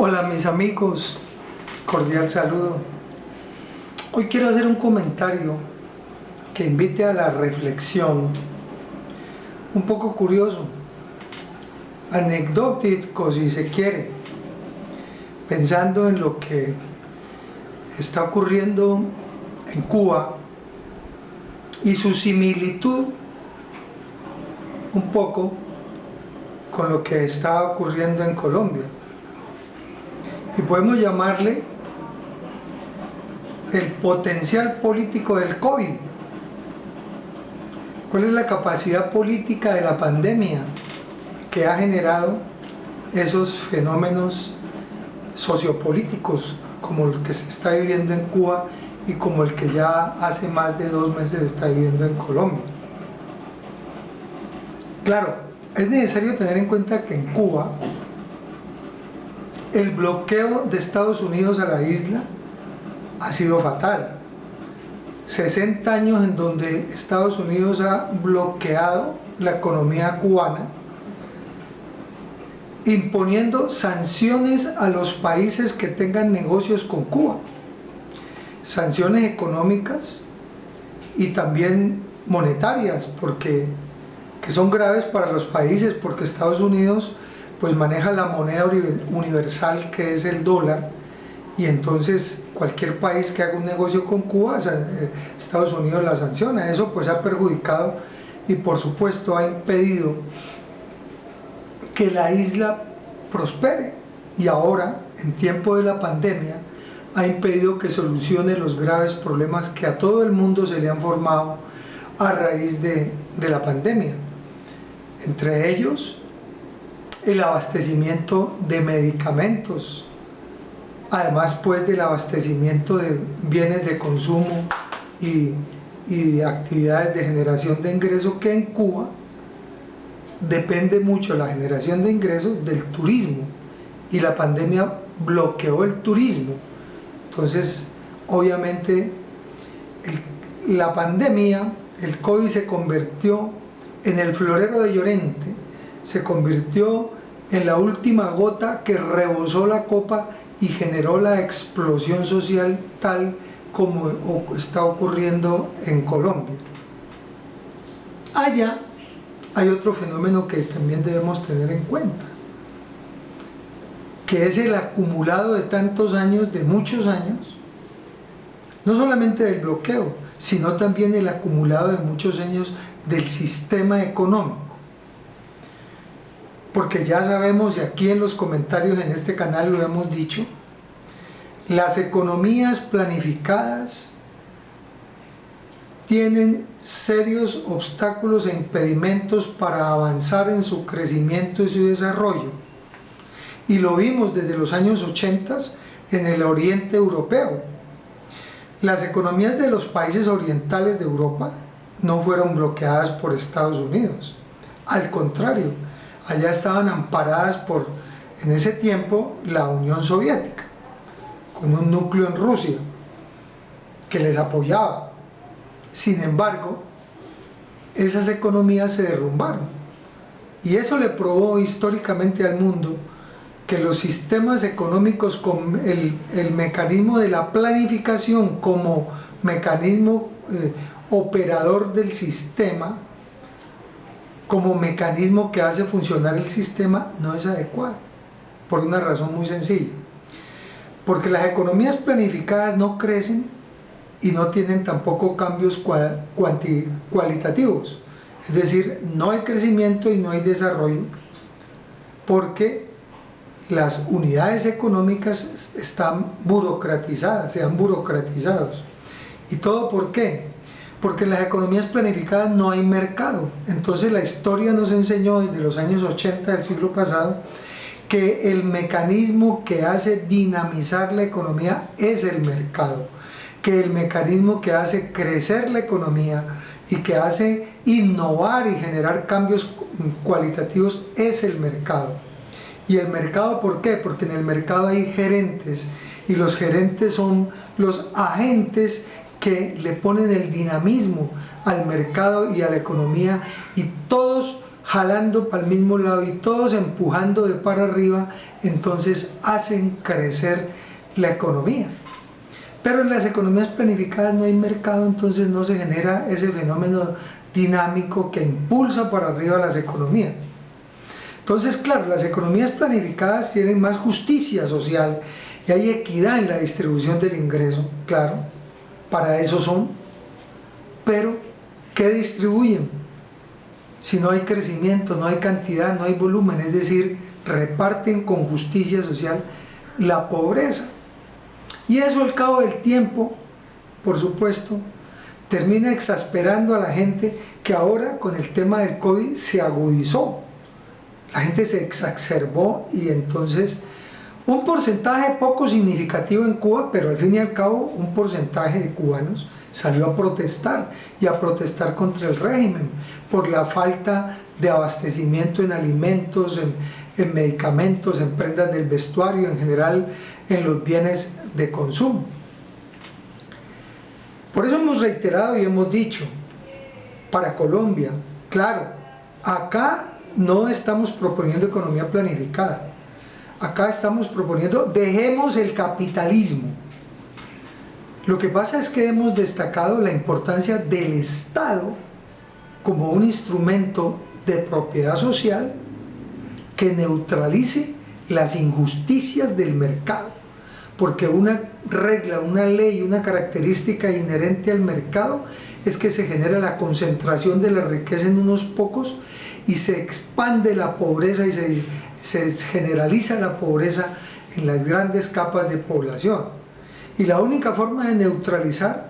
Hola mis amigos, cordial saludo. Hoy quiero hacer un comentario que invite a la reflexión, un poco curioso, anecdótico si se quiere, pensando en lo que está ocurriendo en Cuba y su similitud un poco con lo que está ocurriendo en Colombia. Y podemos llamarle el potencial político del COVID. ¿Cuál es la capacidad política de la pandemia que ha generado esos fenómenos sociopolíticos como el que se está viviendo en Cuba y como el que ya hace más de 2 meses se está viviendo en Colombia? Claro, es necesario tener en cuenta que en Cuba el bloqueo de Estados Unidos a la isla ha sido fatal. 60 años en donde Estados Unidos ha bloqueado la economía cubana, imponiendo sanciones a los países que tengan negocios con Cuba, sanciones económicas y también monetarias, que son graves para los países, porque Estados Unidos pues maneja la moneda universal, que es el dólar, y entonces cualquier país que haga un negocio con Cuba, Estados Unidos la sanciona. Eso pues ha perjudicado y por supuesto ha impedido que la isla prospere, y ahora en tiempo de la pandemia ha impedido que solucione los graves problemas que a todo el mundo se le han formado a raíz de la pandemia, entre ellos el abastecimiento de medicamentos, además pues del abastecimiento de bienes de consumo y de actividades de generación de ingresos, que en Cuba depende mucho la generación de ingresos del turismo, y la pandemia bloqueó el turismo. Entonces obviamente la pandemia, el COVID, se convirtió en el florero de Llorente, se convirtió en la última gota que rebosó la copa y generó la explosión social tal como está ocurriendo en Colombia. Allá hay otro fenómeno que también debemos tener en cuenta, que es el acumulado de tantos años, de muchos años, no solamente del bloqueo, sino también el acumulado de muchos años del sistema económico. Porque ya sabemos, y aquí en los comentarios en este canal lo hemos dicho, las economías planificadas tienen serios obstáculos e impedimentos para avanzar en su crecimiento y su desarrollo. Y lo vimos desde los años 80 en el oriente europeo. Las economías de los países orientales de Europa no fueron bloqueadas por Estados Unidos. Al contrario, allá estaban amparadas por, en ese tiempo, la Unión Soviética, con un núcleo en Rusia que les apoyaba. Sin embargo, esas economías se derrumbaron, y eso le probó históricamente al mundo que los sistemas económicos, con el mecanismo de la planificación como mecanismo operador del sistema, como mecanismo que hace funcionar el sistema, no es adecuado, por una razón muy sencilla: porque las economías planificadas no crecen y no tienen tampoco cambios cualitativos, es decir, no hay crecimiento y no hay desarrollo, porque las unidades económicas están burocratizadas, se han burocratizado. ¿Y todo por qué? Porque en las economías planificadas no hay mercado. Entonces la historia nos enseñó desde los años 80 del siglo pasado que el mecanismo que hace dinamizar la economía es el mercado, que el mecanismo que hace crecer la economía y que hace innovar y generar cambios cualitativos es el mercado. ¿Y el mercado por qué? Porque en el mercado hay gerentes, y los gerentes son los agentes que le ponen el dinamismo al mercado y a la economía, y todos jalando para el mismo lado y todos empujando de para arriba, entonces hacen crecer la economía. Pero en las economías planificadas no hay mercado, entonces no se genera ese fenómeno dinámico que impulsa para arriba las economías. Entonces, claro, las economías planificadas tienen más justicia social y hay equidad en la distribución del ingreso, claro, para eso son. Pero, ¿qué distribuyen? Si no hay crecimiento, no hay cantidad, no hay volumen, es decir, reparten con justicia social la pobreza. Y eso al cabo del tiempo, por supuesto, termina exasperando a la gente, que ahora con el tema del COVID se agudizó. La gente se exacerbó y entonces un porcentaje poco significativo en Cuba, pero al fin y al cabo un porcentaje de cubanos salió a protestar y a protestar contra el régimen por la falta de abastecimiento en alimentos, en medicamentos, en prendas del vestuario, en general en los bienes de consumo. Por eso hemos reiterado y hemos dicho, para Colombia, claro, acá no estamos proponiendo economía planificada, acá estamos proponiendo dejemos el capitalismo. Lo que pasa es que hemos destacado la importancia del Estado como un instrumento de propiedad social que neutralice las injusticias del mercado, porque una regla, una ley, una característica inherente al mercado es que se genera la concentración de la riqueza en unos pocos y se expande la pobreza y se generaliza la pobreza en las grandes capas de población. Y la única forma de neutralizar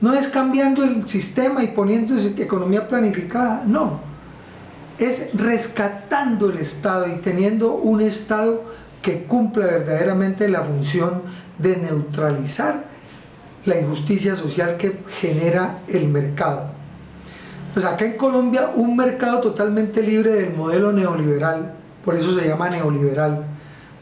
no es cambiando el sistema y poniendo economía planificada, no, es rescatando el Estado y teniendo un Estado que cumpla verdaderamente la función de neutralizar la injusticia social que genera el mercado. Pues acá en Colombia un mercado totalmente libre del modelo neoliberal, por eso se llama neoliberal,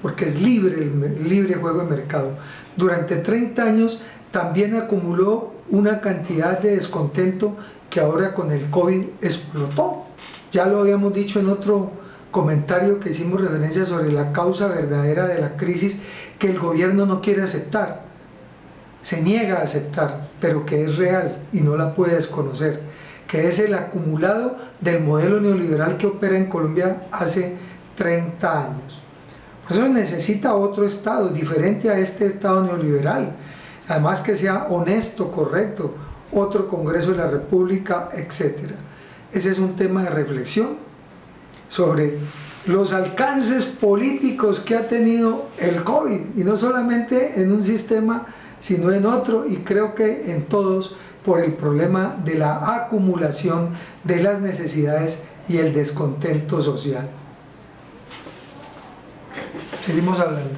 porque es libre el libre juego de mercado. Durante 30 años también acumuló una cantidad de descontento que ahora con el COVID explotó. Ya lo habíamos dicho en otro comentario que hicimos referencia sobre la causa verdadera de la crisis, que el gobierno no quiere aceptar, se niega a aceptar, pero que es real y no la puede desconocer, que es el acumulado del modelo neoliberal que opera en Colombia hace 30 años. Por eso necesita otro Estado, diferente a este Estado neoliberal, además que sea honesto, correcto, otro Congreso de la República, etc. Ese es un tema de reflexión sobre los alcances políticos que ha tenido el COVID, y no solamente en un sistema, sino en otro, y creo que en todos, por el problema de la acumulación de las necesidades y el descontento social. Seguimos hablando.